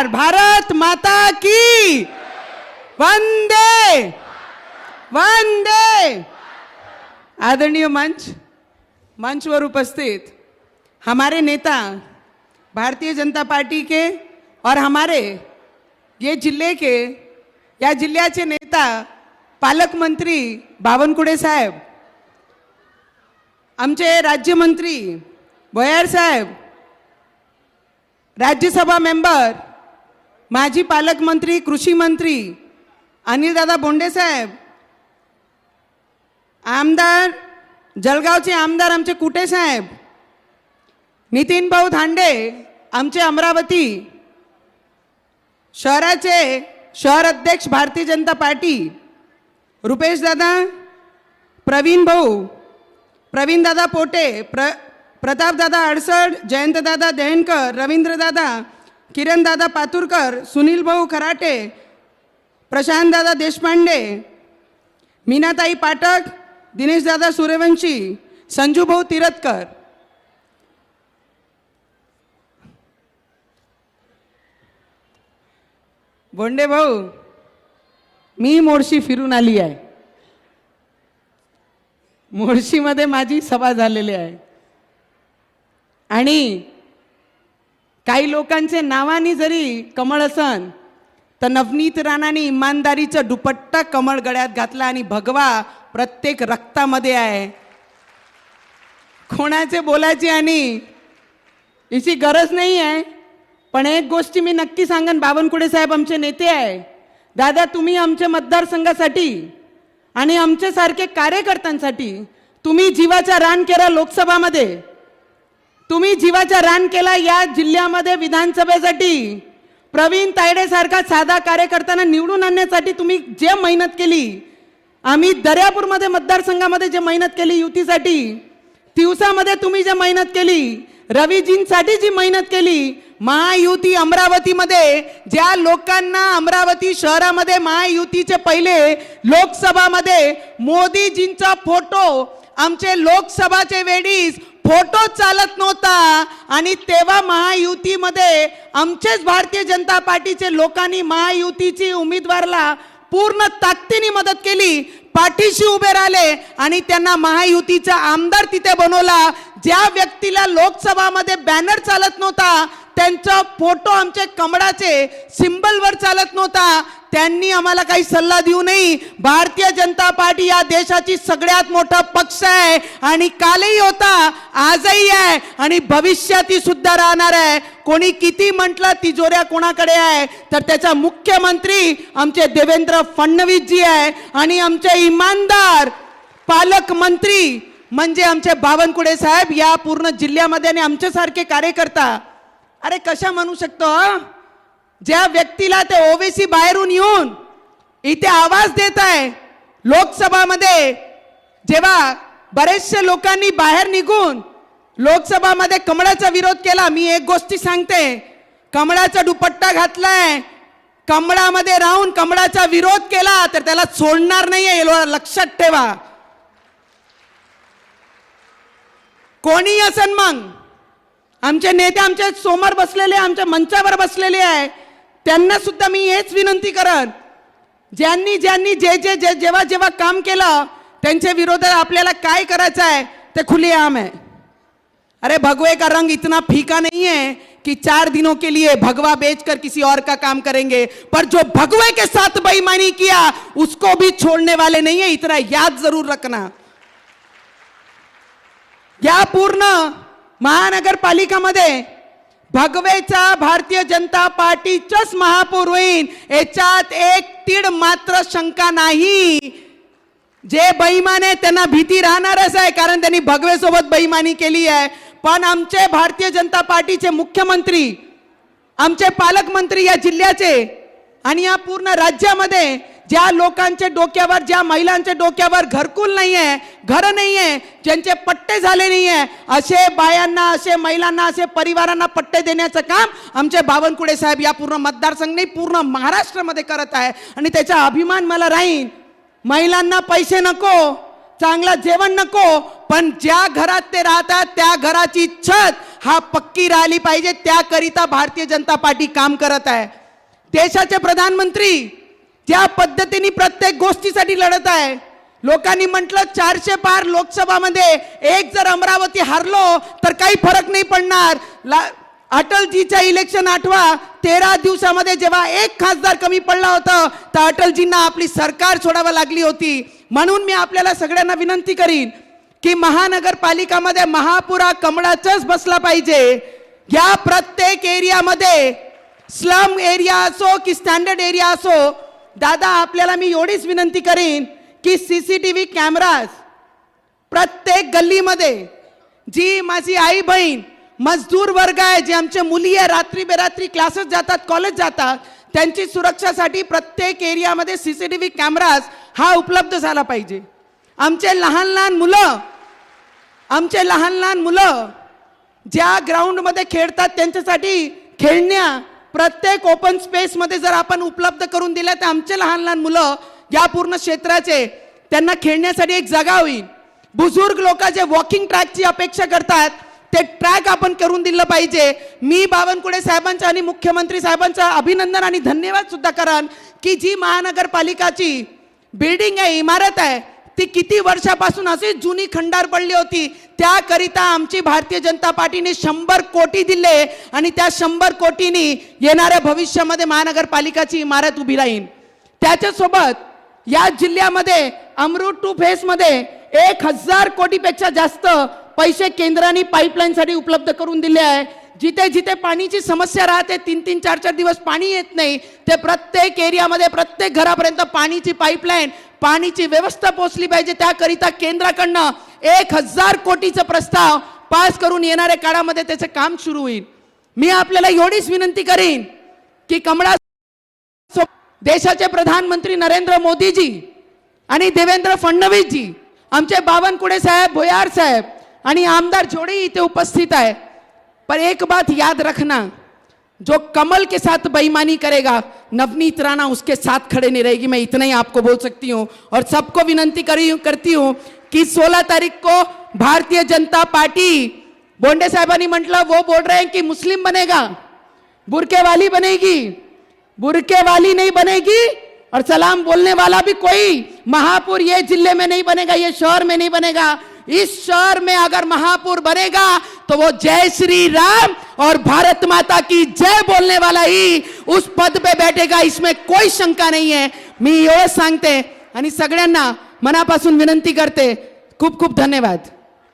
जोरदार भारत माता की वंदे वंदे। आदरणीय मंचवर उपस्थित हमारे नेता भारतीय जनता पार्टी के और हमारे ये जिले के या जिल्ह्याचे नेता पालकमंत्री बावनकुळे साहेब, आमचे राज्यमंत्री भोयर साहेब, राज्यसभा मेंबर माजी पालकमंत्री कृषी मंत्री अनिलदादा बोंडे साहेब, आमदार जळगावचे आमदार आमचे कुटे साहेब, नितीन भाऊ धांडे आमचे अमरावती शहराचे शहर अध्यक्ष भारतीय जनता पार्टी, रुपेश दादा, प्रवीण भाऊ, प्रवीण दादा पोटे, प्रताप दादा अडसड, जयंत दादा देहनकर, रवींद्र दादा, किरण दादा पातुरकर, सुनील भाऊ खराटे, प्रशांत दादा देशपांडे, मीनाताई पाठक, दिनेश दादा सूर्यवंशी, संजू भाऊ तिरतकर, बोंडे भाऊ, मी मोर्शी फिरून आली आहे. मोर्शीमध्ये माझी सभा झालेली आहे आणि काही लोकांचे नावानी जरी कमळ असन तर नवनीत राणाने इमानदारीचा दुपट्टा कमळ गळ्यात घातला आणि भगवा प्रत्येक रक्तामध्ये आहे. कोणाचे बोलायची आणि याची गरज नाही आहे. पण एक गोष्टी मी नक्की सांगन, बावनकुळे साहेब आमचे नेते आहे. दादा, तुम्ही आमच्या मतदारसंघासाठी आणि आमच्यासारखे कार्यकर्त्यांसाठी तुम्ही जीवाचा रान केला. लोकसभामध्ये तुम्ही जीवाचा रान केला. या जिल्ह्यामध्ये विधानसभेसाठी प्रवीण तायडे सारखा साधा कार्यकर्त्यांना निवडून आणण्यासाठी तुम्ही जे मेहनत केली, आम्ही दर्यापूरमध्ये मतदारसंघामध्ये जे मेहनत केली युतीसाठी, तिवसामध्ये तुम्ही जे मेहनत केली, रवीजींसाठी जी मेहनत केली, महायुती अमरावतीमध्ये ज्या लोकांना अमरावती शहरामध्ये महायुतीचे पहिले लोकसभामध्ये मोदीजींचा फोटो आमचे लोकसभाचे वेळीस फोटो चालत नव्हता आणि तेव्हा महायुतीमध्ये आमचेच भारतीय जनता पार्टीचे लोकांनी महायुतीची उमेदवाराला पूर्ण ताकदीने मदत केली, पाठीशी उभे राहिले आणि त्यांना महायुतीचा आमदार तिथे बनवला. ज्या व्यक्तीला लोकसभामध्ये बॅनर चालत नव्हता, त्यांचा फोटो आमचे कमळाचे सिंबलवर चालत नव्हता, त्यांनी आम्हाला काही सल्ला देऊ नये. भारतीय जनता पार्टी या देशाची सगळ्यात मोठा पक्ष आहे आणि कालही होता, आजही आहे आणि भविष्यातही सुद्धा राहणार आहे. कोणी किती म्हटलं तिजोऱ्या कोणाकडे आहे तर त्याचा मुख्यमंत्री आमचे देवेंद्र फडणवीस जी आहे आणि आमचे इमानदार पालकमंत्री म्हणजे आमचे बावनकुळे साहेब. या पूर्ण जिल्ह्यामध्ये आणि आमच्यासारखे कार्यकर्ता, अरे कशा म्हणू शकतो, ज्या व्यक्तीला ते ओवेसी बाहेरून येऊन इथे आवाज देत आहे लोकसभामध्ये, जेव्हा बरेचसे लोकांनी बाहेर निघून लोकसभामध्ये कमळाचा विरोध केला. मी एक गोष्टी सांगते, कमळाचा दुपट्टा घातलाय, कमळामध्ये राहून कमळाचा विरोध केला तर त्याला सोडणार नाहीये, हे लक्षात ठेवा. कोणी असन मग आमचे नेते आमच्या समोर बसलेले, आमच्या मंचावर बसलेले आहे, त्यांना सुद्धा मी हेच विनंती करत, ज्यांनी ज्यांनी जे जे जे जेव्हा जेव्हा काम केलं त्यांच्या विरोधात आपल्याला काय करायचं आहे ते खुलेआम आहे. अरे भगवे का रंग इतना फीका नहीं है कि 4 दिनों के लिए भगवा बेचकर किसी और का काम करेंगे, पर जो भगवे के साथ बेईमानी किया उसको भी छोड़ने वाले नहीं है, इतना याद जरूर रखना. या पूर्ण महानगरपालिकामध्ये भगवेचा भारतीय जनता पार्टीचाच महापौर होईल याच्यात एक तीड मात्र शंका नाही. जे बेईमान आहे त्यांना भीती राहणारच आहे, कारण त्यांनी भगवे सोबत बेईमानी केली आहे. पण आमचे भारतीय जनता पार्टीचे मुख्यमंत्री, आमचे पालकमंत्री या जिल्ह्याचे आणि या पूर्ण राज्यामध्ये ज्या लोकांच्या डोक्यावर, ज्या महिलांच्या डोक्यावर घरकुल नाही आहे, घर नाही आहे, ज्यांचे पट्टे झाले नाही आहे, असे बायांना, असे महिलांना, असे परिवारांना पट्टे देण्याचं काम आमचे बावनकुळे साहेब या पूर्ण मतदारसंघ नाही पूर्ण महाराष्ट्रामध्ये करत आहे आणि त्याचा अभिमान मला राहील. महिलांना पैसे नको, चांगलं जेवण नको, पण ज्या घरात ते राहतात त्या घराची छत हा पक्की राहिली पाहिजे, त्याकरिता भारतीय जनता पार्टी काम करत आहे. देशाचे प्रधानमंत्री ज्या पद्धतीने प्रत्येक गोष्टीसाठी लढत आहे, लोकांनी म्हटलं 400 पार लोकसभामध्ये एक जर अमरावती हारलो तर काही फरक नाही पडणार. अटलजीच्या इलेक्शन आठवा, 13 दिवसामध्ये जेव्हा एक खासदार कमी पडला होता तर अटलजींना आपली सरकार सोडावी लागली होती. म्हणून मी आपल्याला सगळ्यांना विनंती करीन की महानगरपालिकामध्ये महापुरा कमळाचाच बसला पाहिजे. या प्रत्येक एरियामध्ये स्लम एरिया असो की स्टँडर्ड एरिया असो, दादा आपल्याला मी एवढीच विनंती करीन की सीसीटीव्ही कॅमेराज प्रत्येक गल्लीमध्ये, जी माझी आई बहीण मजदूर वर्ग आहे, जे आमचे मुली आहे, रात्री बेरात्री क्लासेस जातात, कॉलेज जातात, त्यांची सुरक्षासाठी प्रत्येक एरियामध्ये सीसीटीव्ही कॅमेराज हा उपलब्ध झाला पाहिजे. आमचे लहान लहान मुलं ज्या ग्राउंडमध्ये खेळतात त्यांच्यासाठी खेळण्या प्रत्येक ओपन स्पेसमध्ये जर आपण उपलब्ध करून दिल्या तर आमचे लहान मुलं या पूर्ण क्षेत्राचे त्यांना खेळण्यासाठी एक जागा होईल. बुजुर्ग लोक जे वॉकिंग ट्रॅकची अपेक्षा करतात ते ट्रॅक आपण करून दिलं पाहिजे. मी बावनकुळे साहेबांचा आणि मुख्यमंत्री साहेबांचा अभिनंदन आणि धन्यवाद सुद्धा करान की जी महानगरपालिकाची बिल्डिंग आहे, इमारत आहे, ती किती वर्षापासून अशी जुनी खंडार पडली होती. त्याकरिता आमची भारतीय जनता पार्टीने 100 कोटी दिले आणि त्या 100 कोटींनी येणाऱ्या भविष्यामध्ये महानगरपालिकाची इमारत उभी राहील. त्याच्यासोबत या जिल्ह्यामध्ये अमृत 2 फेजमध्ये 1000 कोटीपेक्षा जास्त पैसे केंद्राने पाईपलाईनसाठी उपलब्ध करून दिले आहे. जिथे जिथे पाणीची समस्या राहते, 3-3, 4-4 दिवस पाणी येत नाही, ते प्रत्येक एरियामध्ये प्रत्येक घरापर्यंत पाणीची पाईपलाईन, पाणीची व्यवस्था पोहोचली पाहिजे. त्याकरिता केंद्राकडनं 1000 कोटीचा प्रस्ताव पास करून येणाऱ्या काळामध्ये त्याचं काम सुरू होईल. मी आपल्याला एवढीच विनंती करीन की कमळा देशाचे प्रधानमंत्री नरेंद्र मोदीजी आणि देवेंद्र फडणवीसजी, आमचे बावनकुळे साहेब, भोयार साहेब आणि आमदार जोड़ी इथे उपस्थित है. पर एक बात याद रखना, जो कमल के साथ बेईमानी करेगा नवनीत राणा उसके साथ खड़े नहीं रहेगी. मैं इतना ही आपको बोल सकती हूँ और सबको विनंती करती हूँ कि 16 तारीख को भारतीय जनता पार्टी, बोंडे साहबानी म्हटलं, वो बोल रहे हैं कि मुस्लिम बनेगा, बुरके वाली बनेगी, बुरके वाली नहीं बनेगी और सलाम बोलने वाला भी कोई महापुर ये जिले में नहीं बनेगा, ये शहर में नहीं बनेगा. इस शहर में अगर महापुर बनेगा तो वो जय श्री राम और भारत माता की जय बोलने वाला ही उस पद पे बैठेगा, इसमें कोई शंका नहीं है. मी एवढं सांगते आणि सगळ्यांना मनापासून विनंती करते. खूप खूप धन्यवाद.